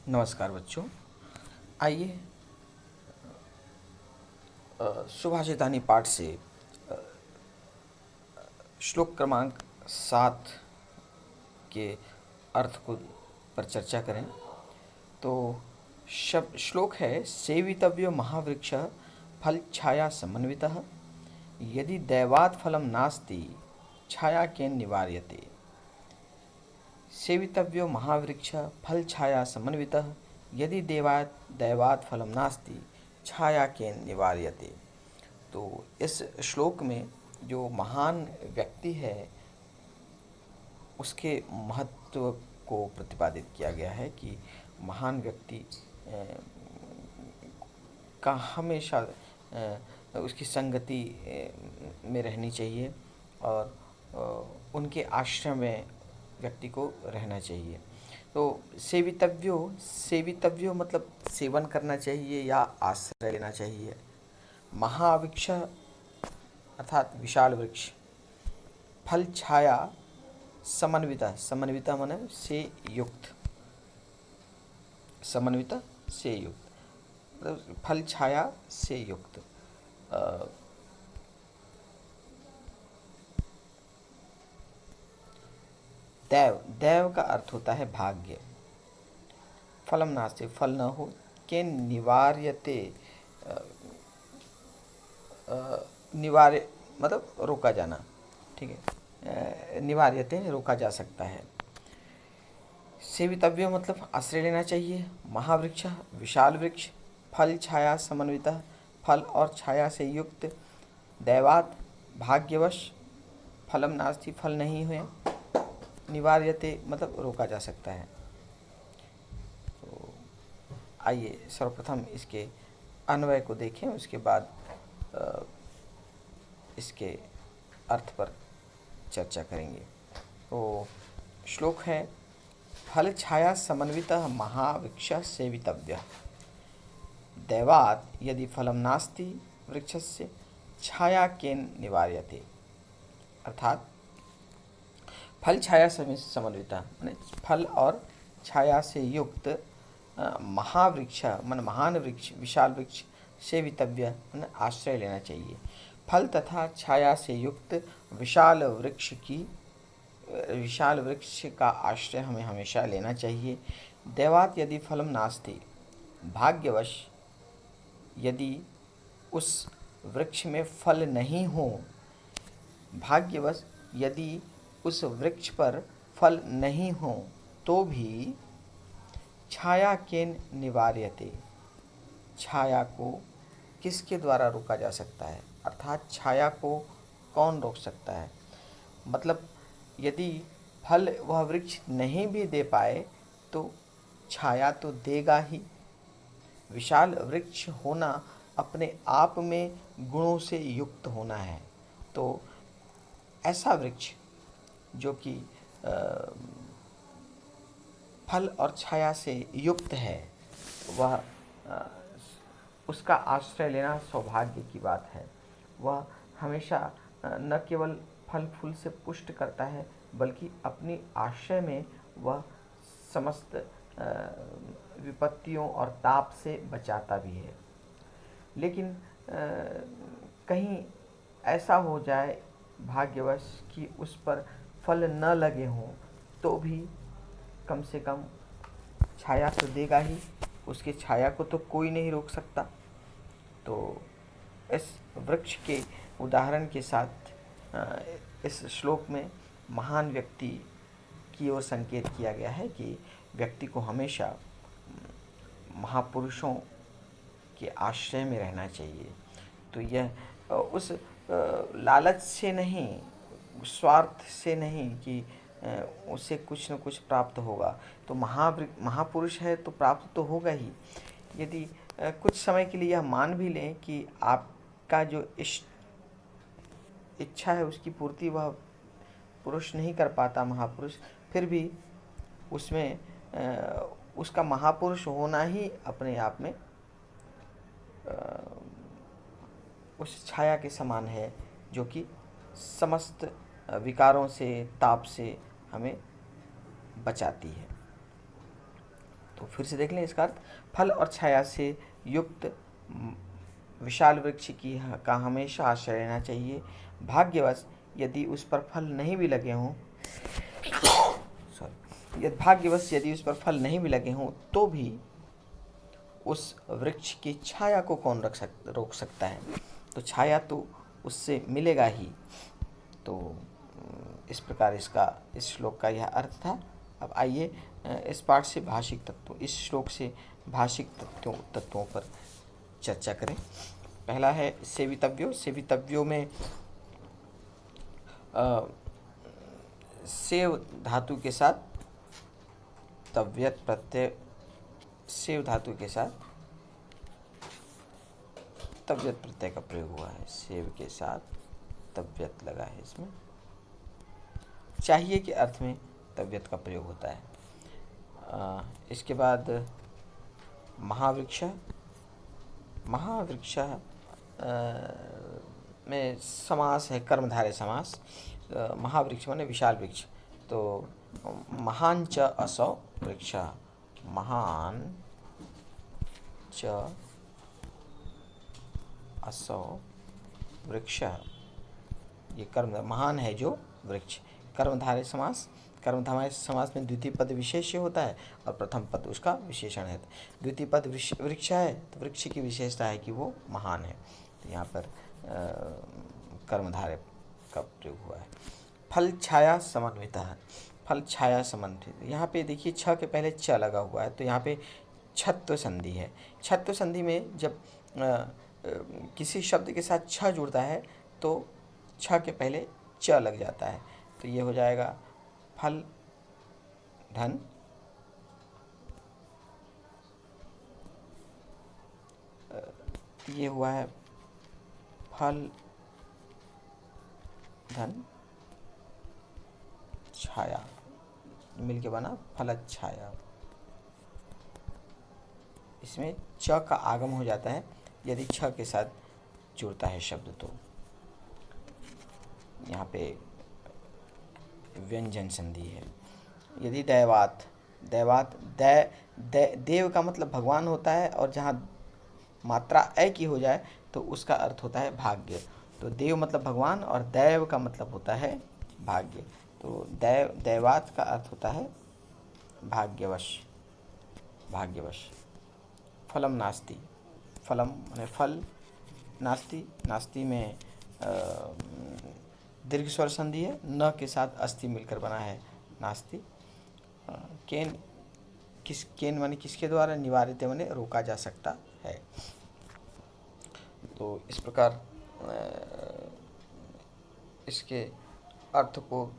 नमस्कार बच्चों। आइए सुभाषितानी पाठ से श्लोक क्रमांक 7 के अर्थ को पर चर्चा करें। तो शब्द श्लोक है, सेवितव्यो महावृक्ष फल छाया समन्वितः यदि दैवात् फलम नास्ति छाया केन निवार्यते। सेवितव्यो महावृक्ष फल छाया समन्वितः यदि दैवात् फलम नास्ति छाया केन निवार्यते। तो इस श्लोक में जो महान व्यक्ति है उसके महत्व को प्रतिपादित किया गया है कि महान व्यक्ति का हमेशा उसकी संगति में रहनी चाहिए और उनके आश्रय में व्यक्ति को रहना चाहिए। तो सेवितव्यो मतलब सेवन करना चाहिए या आश्रय लेना चाहिए। महावृक्ष अर्थात विशाल वृक्ष, फल छाया समन्विता, समन्विता माने से युक्त, समन्विता से युक्त मतलब फल छाया से युक्त। दैव का अर्थ होता है भाग्य। फलम नास्ति, फल न हो, के निवार्यते, निवार्य मतलब रोका जाना, ठीक है। निवार्यते रोका जा सकता है। सेवितव्य मतलब आश्रय लेना चाहिए। महावृक्ष विशाल वृक्ष, फल छाया समन्वितः फल और छाया से युक्त, दैवात भाग्यवश, फलम नास्ति फल नहीं हुए, निवार्यते मतलब रोका जा सकता है। तो आइए सर्वप्रथम इसके अन्वय को देखें, उसके बाद इसके अर्थ पर चर्चा करेंगे। तो श्लोक है, फल छाया समन्वितः महावृक्ष सेवितव्य दैवात् यदि फलम नास्ति वृक्षस्य छाया केन निवार्यते। अर्थात फल छाया समन्विता माने फल और छाया से युक्त महावृक्ष मन महान वृक्ष, विशाल वृक्ष, सेवितव्य मन आश्रय लेना चाहिए। फल तथा छाया से युक्त विशाल वृक्ष का आश्रय हमें हमेशा लेना चाहिए। दैवात यदि फलम नास्ति, भाग्यवश यदि उस वृक्ष में फल नहीं हो, भाग्यवश यदि उस वृक्ष पर फल नहीं हो तो भी छाया केन निवार्यते, छाया को किसके द्वारा रोका जा सकता है। अर्थात छाया को कौन रोक सकता है। मतलब यदि फल वह वृक्ष नहीं भी दे पाए तो छाया तो देगा ही। विशाल वृक्ष होना अपने आप में गुणों से युक्त होना है। तो ऐसा वृक्ष जो कि फल और छाया से युक्त है, वह उसका आश्रय लेना सौभाग्य की बात है। वह हमेशा न केवल फल फूल से पुष्ट करता है बल्कि अपनी आश्रय में वह समस्त विपत्तियों और ताप से बचाता भी है। लेकिन कहीं ऐसा हो जाए भाग्यवश कि उस पर फल न लगे हों तो भी कम से कम छाया तो देगा ही। उसके छाया को तो कोई नहीं रोक सकता। तो इस वृक्ष के उदाहरण के साथ इस श्लोक में महान व्यक्ति की ओर संकेत किया गया है कि व्यक्ति को हमेशा महापुरुषों के आश्रय में रहना चाहिए। तो यह उस लालच से नहीं, स्वार्थ से नहीं कि उसे कुछ न कुछ प्राप्त होगा। तो महापुरुष है तो प्राप्त तो होगा ही। यदि कुछ समय के लिए यह मान भी लें कि आपका जो इच्छा है उसकी पूर्ति वह पुरुष नहीं कर पाता महापुरुष, फिर भी उसमें उसका महापुरुष होना ही अपने आप में उस छाया के समान है जो कि समस्त विकारों से, ताप से हमें बचाती है। तो फिर से देख लें इसका अर्थ, फल और छाया से युक्त विशाल वृक्ष की का हमेशा आश्रय रहना चाहिए। भाग्यवश यदि उस पर फल नहीं भी लगे हों भाग्यवश यदि उस पर फल नहीं भी लगे हों तो भी उस वृक्ष की छाया को कौन रोक सकता है। तो छाया तो उससे मिलेगा ही। तो इस प्रकार इस श्लोक का यह अर्थ था। अब आइए इस पाठ से भाषिक तत्वों, इस श्लोक से भाषिक तत्वों पर चर्चा करें। पहला है सेवितव्यो। सेवितव्यो में सेव धातु के साथ तव्यत प्रत्यय, सेव धातु के साथ तव्यत प्रत्यय का प्रयोग हुआ है। सेव के साथ तव्यत लगा है इसमें। चाहिए के अर्थ में तव्यत का प्रयोग होता है। इसके बाद महावृक्ष। महावृक्ष में समास है कर्मधारय समास। महावृक्ष माने विशाल वृक्ष। तो महान च असौ वृक्ष, महान च असौ वृक्ष, ये कर्म महान है जो वृक्ष। कर्मधारय समास। कर्मधारय समास में द्वितीय पद विशेष्य होता है और प्रथम पद उसका विशेषण है। द्वितीय पद वृक्ष है तो वृक्ष की विशेषता है कि वो महान है। तो यहाँ पर कर्मधारय का प्रयोग हुआ है। फल छाया समन्वितः। फल छाया समन्वित, यहाँ पे देखिए छ के पहले च लगा हुआ है तो यहाँ पे छत्व संधि है। छत्व संधि में जब किसी शब्द के साथ छ जुड़ता है तो छ के पहले च लग जाता है। तो ये हो जाएगा फल धन ये हुआ है फल धन छाया, मिलके बना फल छाया। इसमें च का आगम हो जाता है यदि छ के साथ जुड़ता है शब्द। तो यहाँ पे व्यंजन संधि है। यदि दैवात, दैवात देव का मतलब भगवान होता है और जहाँ मात्रा ए की हो जाए तो उसका अर्थ होता है भाग्य। तो देव मतलब भगवान और दैव का मतलब होता है भाग्य। तो दैवात का अर्थ होता है भाग्यवश, भाग्यवश। फलम नास्ति, फलम माने फल, नास्ति, नास्ति में दीर्घ स्वर संधि है, न के साथ अस्थि मिलकर बना है नास्ति। केन केन माने किसके द्वारा, निवारित माने रोका जा सकता है। तो इस प्रकार इसके अर्थ को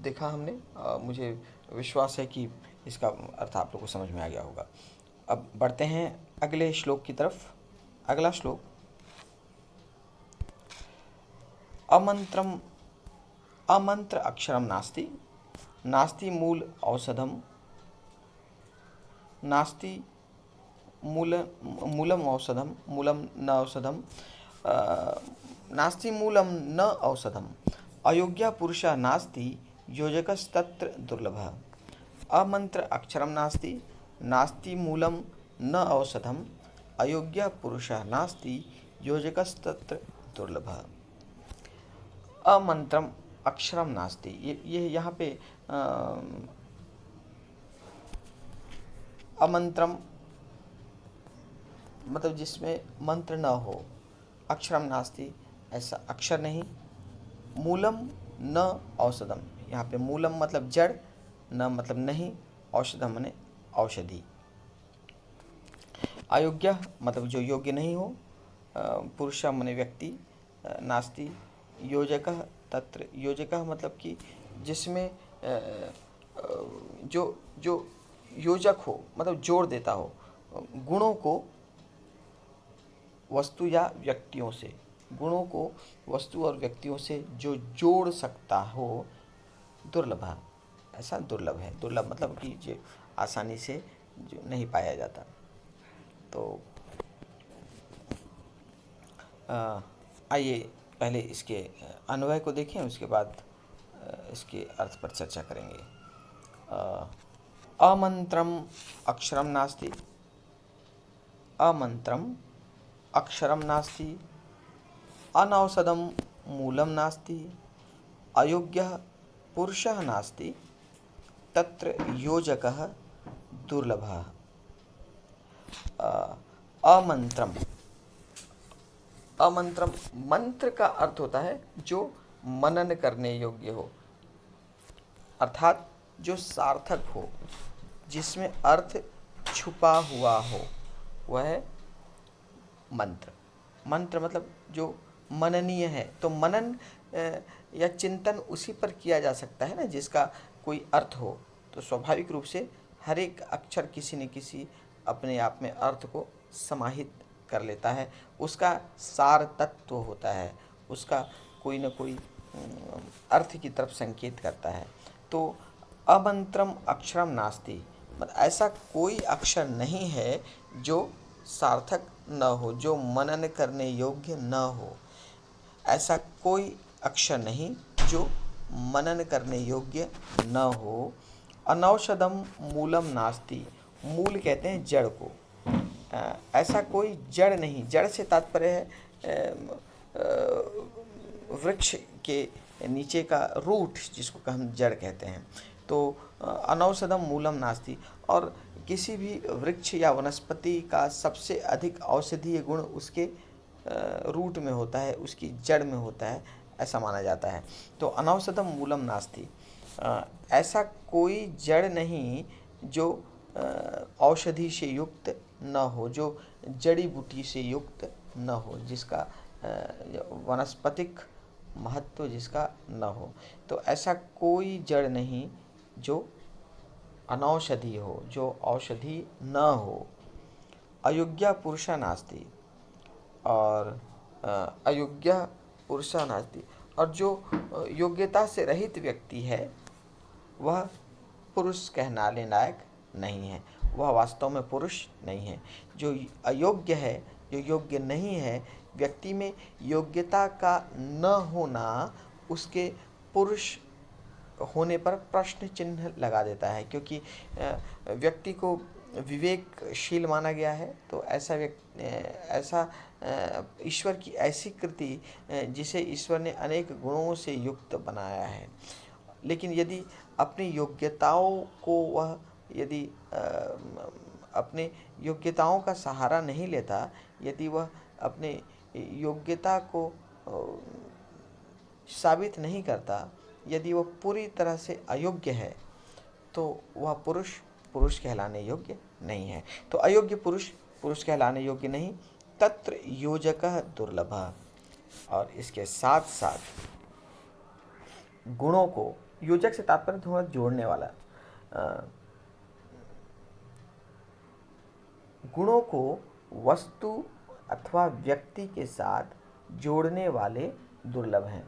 देखा हमने। मुझे विश्वास है कि इसका अर्थ आप लोगों को समझ में आ गया होगा। अब बढ़ते हैं अगले श्लोक की तरफ। अगला श्लोक, अमंत्र अक्षरम नास्ति, नास्ति मूल औषधम, नास्ति मूलम औषधम, मूलम न औषधम, नास्ति मूलम न औषधम, अयोग्य पुरुष नास्ति योजकस्तत्र दुर्लभः। अमंत्र अक्षरम नास्ति, नास्ति मूलम न औषधम, अयोग्य पुरुष नास्ति योजकस्तत्र दुर्लभः। अमंत्रम अक्षरम नास्ति, ये यहाँ पे अमंत्रम मतलब जिसमें मंत्र न हो। अक्षरम नास्ति, ऐसा अक्षर नहीं। मूलम न औषधम, यहाँ पे मूलम मतलब जड़, न मतलब नहीं, औषधम माने औषधि। अयोग्य मतलब जो योग्य नहीं हो, पुरुष माने व्यक्ति, नास्ति योजकः तत्र, योजकः मतलब कि जिसमें जो योजक हो मतलब जोड़ देता हो, गुणों को वस्तु या व्यक्तियों से, गुणों को वस्तु और व्यक्तियों से जो जोड़ सकता हो, दुर्लभ, ऐसा दुर्लभ है। दुर्लभ मतलब कि जो आसानी से जो नहीं पाया जाता। तो आइए पहले इसके अन्वय को देखें, उसके बाद इसके अर्थ पर चर्चा करेंगे। अमन्त्रम अक्षरम नास्ति, अमन्त्रम अक्षरम नास्ति, अनौषधम मूलम नास्ति, अयोग्यः पुरुषः नास्ति, तत्र योजकः दुर्लभः। अमंत्रम, अमंत्रम मंत्र का अर्थ होता है जो मनन करने योग्य हो, अर्थात जो सार्थक हो, जिसमें अर्थ छुपा हुआ हो, वह है मंत्र। मंत्र मतलब जो मननीय है। तो मनन या चिंतन उसी पर किया जा सकता है ना जिसका कोई अर्थ हो। तो स्वाभाविक रूप से हर एक अक्षर किसी न किसी अपने आप में अर्थ को समाहित कर लेता है, उसका सार तत्व होता है, उसका कोई न कोई अर्थ की तरफ संकेत करता है। तो अमंत्रम अक्षरम नास्ति, मतलब ऐसा कोई अक्षर नहीं है जो सार्थक न हो, जो मनन करने योग्य न हो। ऐसा कोई अक्षर नहीं जो मनन करने योग्य न हो। अनौषधम मूलम नास्ति, मूल कहते हैं जड़ को। ऐसा कोई जड़ नहीं, जड़ से तात्पर्य है वृक्ष के नीचे का रूट, जिसको हम जड़ कहते हैं। तो अनौषधम मूलम नास्ति, और किसी भी वृक्ष या वनस्पति का सबसे अधिक औषधीय गुण उसके रूट में होता है, उसकी जड़ में होता है, ऐसा माना जाता है। तो अनौषधम मूलम नास्ति, ऐसा कोई जड़ नहीं जो औषधि से युक्त न हो, जो जड़ी बूटी से युक्त न हो, जिसका वनस्पतिक महत्व जिसका न हो। तो ऐसा कोई जड़ नहीं जो अनौषधि हो, जो औषधि न हो। अयोग्य पुरुषा नास्ति, और अयोग्य पुरुषा नास्ति, और जो योग्यता से रहित व्यक्ति है वह पुरुष कहलाने लायक नहीं है, वह वास्तव में पुरुष नहीं है। जो अयोग्य है, जो योग्य नहीं है, व्यक्ति में योग्यता का न होना उसके पुरुष होने पर प्रश्न चिन्ह लगा देता है, क्योंकि व्यक्ति को विवेकशील माना गया है। तो ऐसा ईश्वर की ऐसी कृति जिसे ईश्वर ने अनेक गुणों से युक्त बनाया है, लेकिन यदि अपनी योग्यताओं को वह यदि अपने योग्यताओं का सहारा नहीं लेता, यदि वह अपने योग्यता को साबित नहीं करता, यदि वह पूरी तरह से अयोग्य है, तो वह पुरुष कहलाने योग्य नहीं है। तो अयोग्य पुरुष कहलाने योग्य नहीं। तत्र योजकः दुर्लभः, और इसके साथ साथ गुणों को, योजक से तात्पर्य थोड़ा जोड़ने वाला, गुणों को वस्तु अथवा व्यक्ति के साथ जोड़ने वाले दुर्लभ हैं।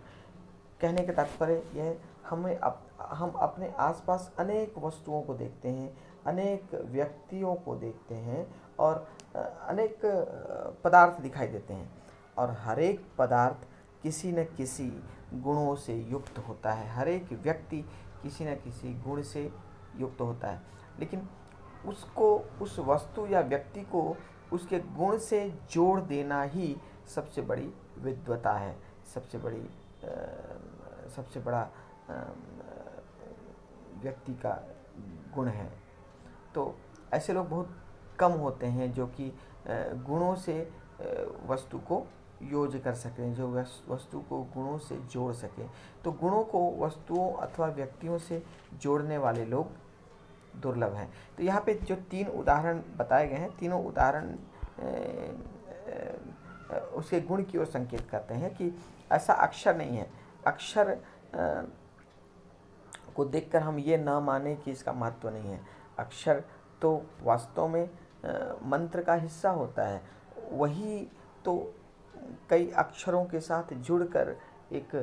कहने का तात्पर्य यह, हम अपने आसपास अनेक वस्तुओं को देखते हैं, अनेक व्यक्तियों को देखते हैं, और अनेक पदार्थ दिखाई देते हैं, और हर एक पदार्थ किसी न किसी गुणों से युक्त होता है, हर एक व्यक्ति किसी न किसी गुण से युक्त होता है। लेकिन उसको, उस वस्तु या व्यक्ति को उसके गुण से जोड़ देना ही सबसे बड़ी विद्वता है, सबसे बड़ा व्यक्ति का गुण है। तो ऐसे लोग बहुत कम होते हैं जो कि गुणों से वस्तु को योज कर सकें, जो वस्तु को गुणों से जोड़ सकें। तो गुणों को वस्तुओं अथवा व्यक्तियों से जोड़ने वाले लोग दुर्लभ हैं। तो यहाँ पे जो 3 उदाहरण बताए गए हैं, तीनों उदाहरण उसके गुण की ओर संकेत करते हैं कि ऐसा अक्षर नहीं है। अक्षर को देखकर हम ये ना माने कि इसका महत्व नहीं है। अक्षर तो वास्तव में मंत्र का हिस्सा होता है, वही तो कई अक्षरों के साथ जुड़कर एक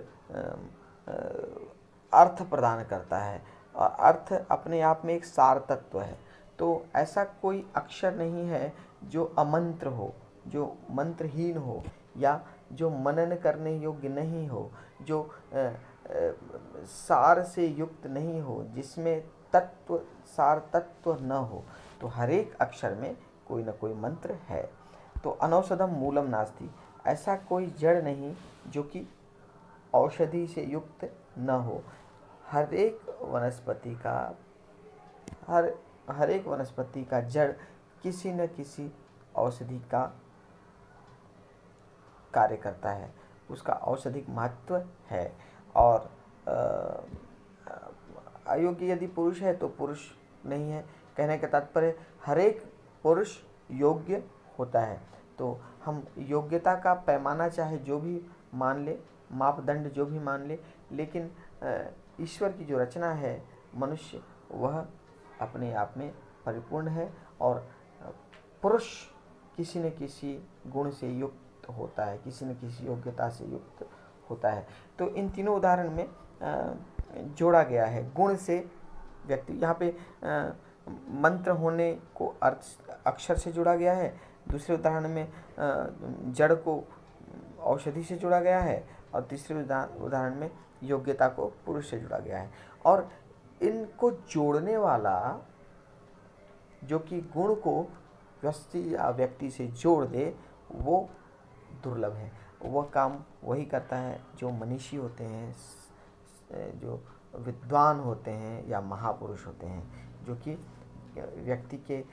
अर्थ प्रदान करता है, और अर्थ अपने आप में एक सार तत्व है। तो ऐसा कोई अक्षर नहीं है जो अमंत्र हो, जो मंत्रहीन हो, या जो मनन करने योग्य नहीं हो, जो सार से युक्त नहीं हो, जिसमें तत्व सार तत्व न हो। तो हर एक अक्षर में कोई न कोई मंत्र है। तो अनौषधम मूलम नास्ति, ऐसा कोई जड़ नहीं जो कि औषधि से युक्त न हो। हर एक वनस्पति का जड़ किसी न किसी औषधि का कार्य करता है, उसका औषधिक महत्व है। और अयोग्य यदि पुरुष है तो पुरुष नहीं है। कहने का तात्पर्य हर एक पुरुष योग्य होता है। तो हम योग्यता का पैमाना चाहे जो भी मान ले, मापदंड जो भी मान ले, लेकिन ईश्वर की जो रचना है मनुष्य, वह अपने आप में परिपूर्ण है और पुरुष किसी न किसी गुण से युक्त होता है, किसी न किसी योग्यता से युक्त होता है। तो इन तीनों उदाहरण में जोड़ा गया है गुण से व्यक्ति। यहाँ पे मंत्र होने को अर्थ अक्षर से जोड़ा गया है, दूसरे उदाहरण में जड़ को औषधि से जोड़ा गया है, और तीसरे उदाहरण में योग्यता को पुरुष से जोड़ा गया है। और इनको जोड़ने वाला जो कि गुण को व्यक्ति से जोड़ दे, वो दुर्लभ है। वह काम वही करता है जो मनीषी होते हैं, जो विद्वान होते हैं या महापुरुष होते हैं, जो कि व्यक्ति के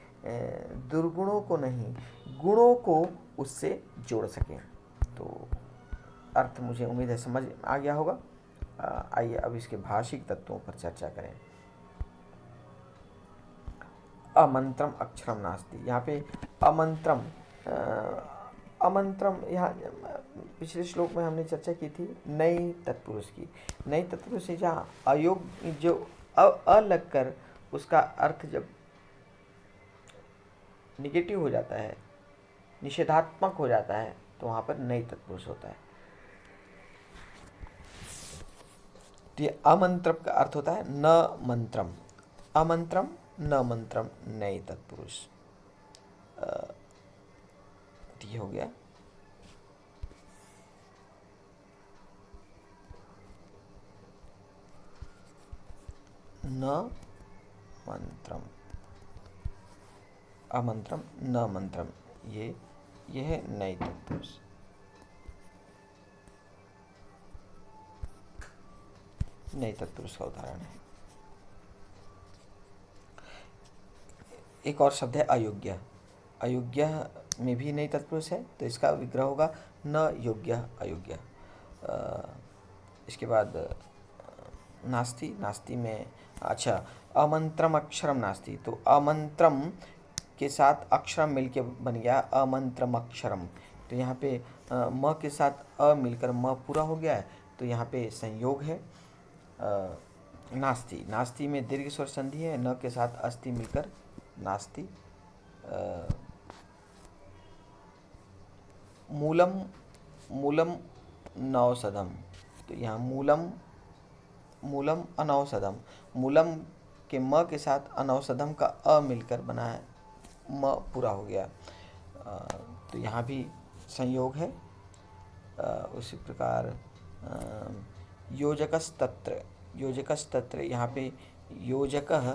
दुर्गुणों को नहीं, गुणों को उससे जोड़ सकें। तो अर्थ मुझे उम्मीद है समझ आ गया होगा। आइए अब इसके भाषिक तत्वों पर चर्चा करें। अमंत्रम अक्षरम नास्ति, यहाँ पे अमंत्रम यहाँ पिछले श्लोक में हमने चर्चा की थी नई तत्पुरुष की। नई तत्पुरुष से जहाँ अयोग्य जो अ लग कर उसका अर्थ जब निगेटिव हो जाता है, निषेधात्मक हो जाता है, तो वहाँ पर नई तत्पुरुष होता है। तो ये अमंत्रम का अर्थ होता है न मंत्रम, अमंत्रम न मंत्रम नई तत्पुरुष। ये हो गया। न मंत्रम, अमंत्रम न मंत्रम, ये है नई तत्पुरुष। नई तत्पुरुष का उदाहरण है। एक और शब्द है अयोग्य। अयोग्य में भी नई तत्पुरुष है, तो इसका विग्रह होगा न योग्य अयोग्य। इसके बाद नास्ति, नास्ति में अच्छा अमंत्रम अक्षरम नास्ति, तो अमंत्रम के साथ अक्षरम मिलके बन गया अमंत्रम अक्षरम। तो यहाँ पे म के साथ अ मिलकर म पूरा हो गया है, तो यहाँ पे संयोग है। नास्ति, नास्ति में दीर्घ स्वर संधि है, न के साथ अस्ति मिलकर नास्ति। मूलम, मूलम नौषधम, तो यहाँ मूलम, मूलम अनौषधम, मूलम के म के साथ अनौषधम का अ मिलकर बना है, म पूरा हो गया। तो यहाँ भी संयोग है। उसी प्रकार योजकस्तत्र, योजकस्तत्र, यहाँ पे योजकः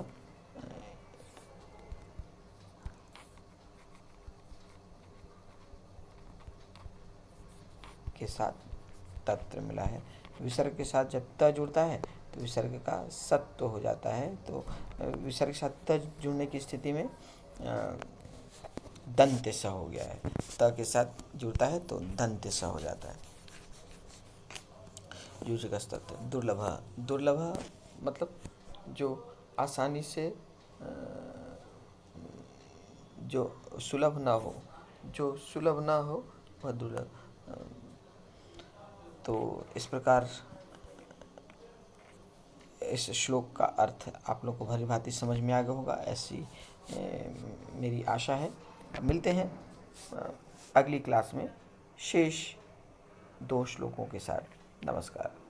के साथ तत्र मिला है। विसर्ग के साथ जब त जुड़ता है तो विसर्ग का सत्व हो जाता है। तो विसर्ग के साथ त जुड़ने की स्थिति में दंत स हो गया है। त के साथ जुड़ता है तो दंत स हो जाता है। योजकस्तत्र दुर्लभ, दुर्लभ मतलब जो आसानी से जो सुलभ ना हो, जो सुलभ ना हो वह दुर्लभ। तो इस प्रकार इस श्लोक का अर्थ आप लोग को भली भांति समझ में आ गया होगा, ऐसी मेरी आशा है। मिलते हैं अगली क्लास में शेष 2 श्लोकों के साथ। नमस्कार।